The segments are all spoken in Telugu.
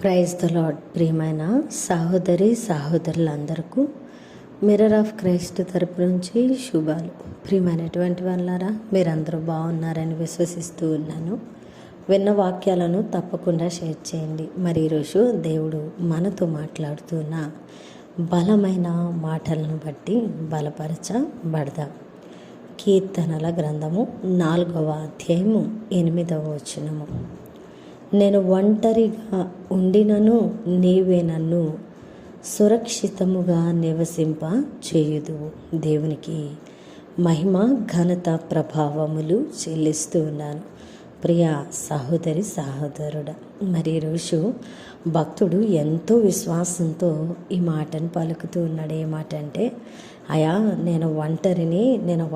Praise the lord. ప్రియమైన సహోదరి సహోదరులందరికీ మిర్రర్ ఆఫ్ క్రైస్ట్ తరపు నుంచి శుభాలు. ప్రియమైనటువంటి వాళ్ళారా, మీరందరూ బాగున్నారని విశ్వసిస్తూ ఉన్నాను. విన్న వాక్యాలను తప్పకుండా షేర్ చేయండి. మరి ఈరోజు దేవుడు మనతో మాట్లాడుతున్న బలమైన మాటలను బట్టి బలపరచబడదాం. కీర్తనల గ్రంథము 4వ అధ్యాయము 8వ వచనము. నేను ఒంటరిగా ఉండినను నీవే నన్ను సురక్షితముగా నివసింప చేయుదువు. దేవునికి మహిమ ఘనత ప్రభావములు చెల్లిస్తూ ఉన్నాను. ప్రియ సహోదరి సహోదరుడా, మరి ఈరోజు భక్తుడు ఎంతో విశ్వాసంతో ఈ మాటను పలుకుతూ ఉన్నాడు. ఏ మాట అంటే, అయా నేను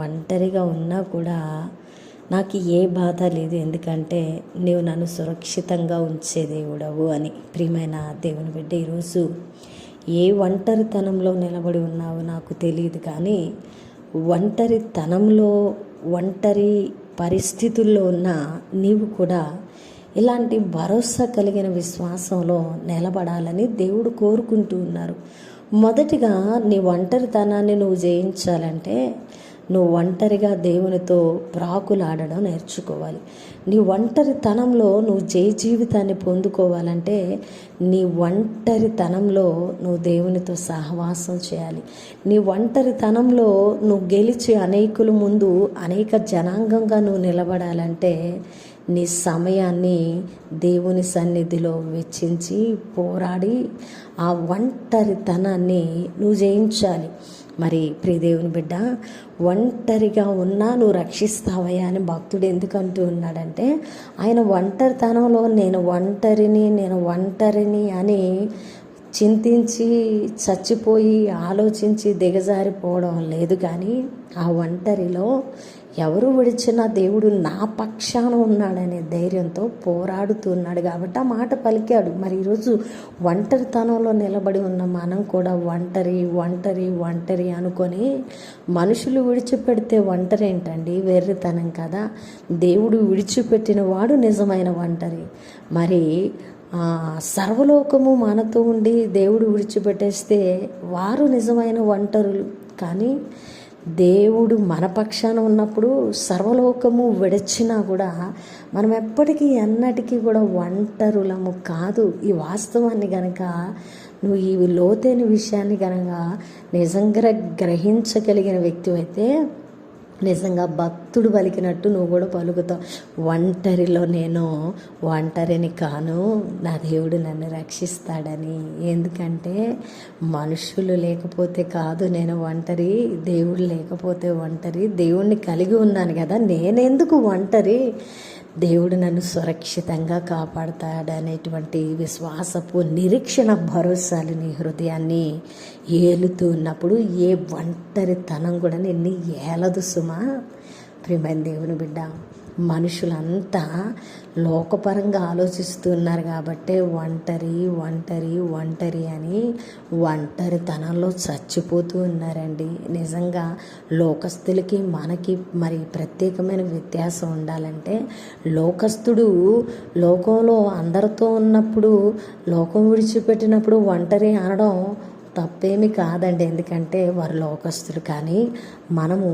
ఒంటరిగా ఉన్నా కూడా నాకు ఏ బాధ లేదు, ఎందుకంటే నీవు నన్ను సురక్షితంగా ఉంచే దేవుడవు అని. ప్రియమైన దేవుని బిడ్డ, ఈరోజు ఏ ఒంటరితనంలో నిలబడి ఉన్నావో నాకు తెలియదు, కానీ ఒంటరి పరిస్థితుల్లో ఉన్న నీవు కూడా ఇలాంటి భరోసా కలిగిన విశ్వాసంలో నిలబడాలని దేవుడు కోరుకుంటూ ఉన్నారు. మొదటిగా నీ ఒంటరితనాన్ని నువ్వు జయించాలంటే నువ్వు ఒంటరిగా దేవునితో ప్రాకులాడడం నేర్చుకోవాలి. నీ ఒంటరితనంలో నువ్వు జయ జీవితాన్ని పొందుకోవాలంటే నీ ఒంటరితనంలో నువ్వు దేవునితో సహవాసం చేయాలి. నీ ఒంటరితనంలో నువ్వు గెలిచి అనేకుల ముందు అనేక జనాంగంగా నువ్వు నిలబడాలంటే నీ సమయాన్ని దేవుని సన్నిధిలో వెచ్చించి పోరాడి ఆ ఒంటరితనాన్ని నువ్వు జయించాలి. మరి ప్రియదేవుని బిడ్డ, ఒంటరిగా ఉన్నా నువ్వు రక్షిస్తావయ్యా అని భక్తుడు ఎందుకంటూ ఉన్నాడంటే, ఆయన ఒంటరితనంలో నేను ఒంటరిని అని చింతించి చచ్చిపోయి ఆలోచించి దిగజారిపోవడం లేదు, కానీ ఆ ఒంటరిలో ఎవరు విడిచినా దేవుడు నా పక్షాన ఉన్నాడనే ధైర్యంతో పోరాడుతున్నాడు కాబట్టి ఆ మాట పలికాడు. మరి ఈరోజు ఒంటరితనంలో నిలబడి ఉన్న మనం కూడా ఒంటరి అనుకొని మనుషులు విడిచిపెడితే ఒంటరి ఏంటండి? వెర్రితనం కదా. దేవుడు విడిచిపెట్టిన వాడు నిజమైన ఒంటరి. మరి సర్వలోకము మనతో ఉండి దేవుడు విడిచిపెట్టేస్తే వారు నిజమైన ఒంటరులు. కానీ దేవుడు మన పక్షాన ఉన్నప్పుడు సర్వలోకము విడిచినా కూడా మనం ఎన్నటికీ కూడా ఒంటరులము కాదు. ఈ వాస్తవాన్ని గనక నువ్వు ఈ లోతైన విషయాన్ని కనుక నిజంగా గ్రహించగలిగిన వ్యక్తి అయితే నిజంగా భక్తుడు పలికినట్టు నువ్వు కూడా పలుకుతావు. ఒంటరిలో నేను ఒంటరిని కాను, నా దేవుడు నన్ను రక్షిస్తాడని. ఎందుకంటే మనుషులు లేకపోతే కాదు నేను ఒంటరి, దేవుడు లేకపోతే ఒంటరి. దేవుణ్ణి కలిగి ఉన్నాను కదా, నేనెందుకు ఒంటరి? దేవుడు నన్ను సురక్షితంగా కాపాడుతాడనేటువంటి విశ్వాసపు నిరీక్షణ భరోసాలు నీ హృదయాన్ని ఏలుతూ ఉన్నప్పుడు ఏ ఒంటరితనం కూడా నిన్ను ఏలదు సుమా. ప్రియమైన దేవుని బిడ్డ, మనుషులంతా లోకపరంగా ఆలోచిస్తున్నారు కాబట్టి ఒంటరి అని ఒంటరితనంలో చచ్చిపోతూ ఉన్నారండి. నిజంగా లోకస్తులకి మనకి మరి ప్రత్యేకమైన వ్యత్యాసం ఉండాలంటే, లోకస్తుడు లోకంలో అందరితో ఉన్నప్పుడు లోకం విడిచిపెట్టినప్పుడు ఒంటరి అనడం తప్పేమి కాదండి, ఎందుకంటే వారు లోకస్తులు. కానీ మనము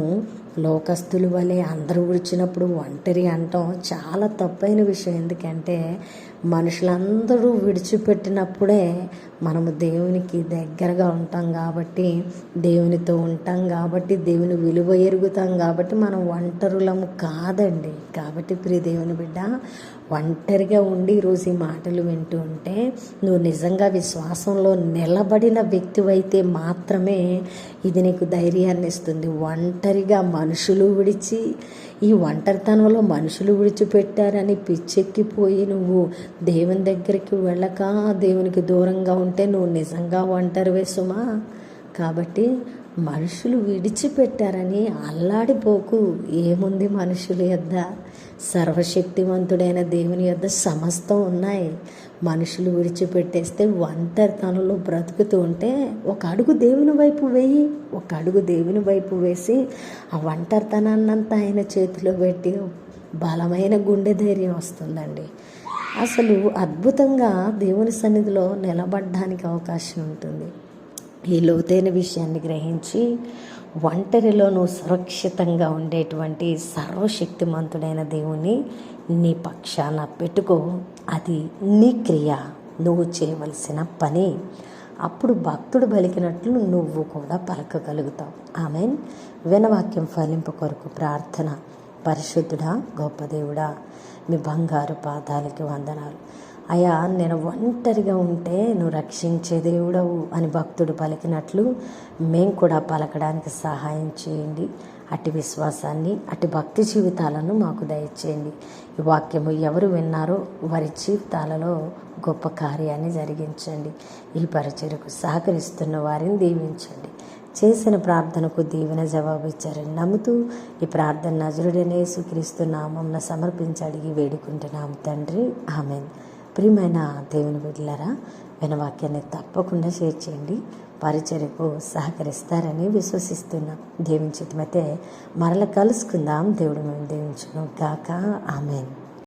లోకస్తులు వలె అందరూ విడిచినప్పుడు ఒంటరి అంటాం చాలా తప్పైన విషయం. ఎందుకంటే మనుషులందరూ విడిచిపెట్టినప్పుడే మనము దేవునికి దగ్గరగా ఉంటాం కాబట్టి, దేవునితో ఉంటాం కాబట్టి, దేవుని విలువ ఎరుగుతాం కాబట్టి మనం ఒంటరులము కాదండి. కాబట్టి ప్రియ దేవుని బిడ్డ, ఒంటరిగా ఉండి ఈరోజు ఈ మాటలు వింటూ ఉంటే నువ్వు నిజంగా విశ్వాసంలో నిలబడిన వ్యక్తివైతే మాత్రమే ఇది నీకు ధైర్యాన్ని ఇస్తుంది. ఒంటరిగా మనుషులు విడిచి, ఈ ఒంటరితనంలో మనుషులు విడిచిపెట్టారని పిచ్చెక్కిపోయి నువ్వు దేవుని దగ్గరికి వెళ్ళక దేవునికి దూరంగా ఉంటే నువ్వు నిజంగా ఒంటరివే సుమా. కాబట్టి మనుషులు విడిచిపెట్టారని అల్లాడిపోకు. ఏముంది మనుషుల యొద్ద? సర్వశక్తివంతుడైన దేవుని యొద్ద సమస్తం ఉన్నాయి. మనుషులు విడిచిపెట్టేస్తే ఒంటరితనంలో బ్రతుకుతూ ఉంటే ఒక అడుగు దేవుని వైపు వేసి ఆ ఒంటరితనాన్నంతా ఆయన చేతిలో పెట్టి బలమైన గుండె ధైర్యం వస్తుందండి. అసలు అద్భుతంగా దేవుని సన్నిధిలో నిలబడడానికి అవకాశం ఉంటుంది. ఈ లోతైన విషయాన్ని గ్రహించి ఒంటరిలో నువ్వు సురక్షితంగా ఉండేటువంటి సర్వశక్తిమంతుడైన దేవుని నీ పక్షాన పెట్టుకో. అది నీ క్రియ, నువ్వు చేయవలసిన పని. అప్పుడు భక్తుడు పలికినట్లు నువ్వు కూడా పలకగలుగుతావు. ఆమెన్. వినవాక్యం ఫలింపు కొరకు ప్రార్థన. పరిశుద్ధుడా, గొప్ప దేవుడా, మీ బంగారు పాదాలకి వందనాలు అయ్యా. నేను ఒంటరిగా ఉంటే నువ్వు రక్షించే దేవుడవు అని భక్తుడు పలికినట్లు మేము కూడా పలకడానికి సహాయం చేయండి. అట్టి విశ్వాసాన్ని, అట్టి భక్తి జీవితాలను మాకు దయచేయండి. ఈ వాక్యము ఎవరు విన్నారో వారి జీవితాలలో గొప్ప కార్యాన్ని జరిగించండి. ఈ పరిచర్యకు సహకరిస్తున్న వారిని దీవించండి. చేసిన ప్రార్థనకు దీవెన జవాబు ఇచ్చారని నమ్ముతూ ఈ ప్రార్థన నజరుడైన యేసుక్రీస్తు నామమున సమర్పించి అడిగి వేడుకుంటున్నాం తండ్రి, ఆమెన్. ప్రియమైన దేవుని బిడ్డలారా, వినవాక్యాన్ని తప్పకుండా షేర్ చేయండి. పరిచర్యకు సహకరిస్తారని విశ్వసిస్తున్నాం. దేవుని చిత్తమైతే మరల కలుసుకుందాం. దేవుడు మేము దీవించును గాక. ఆమెన్.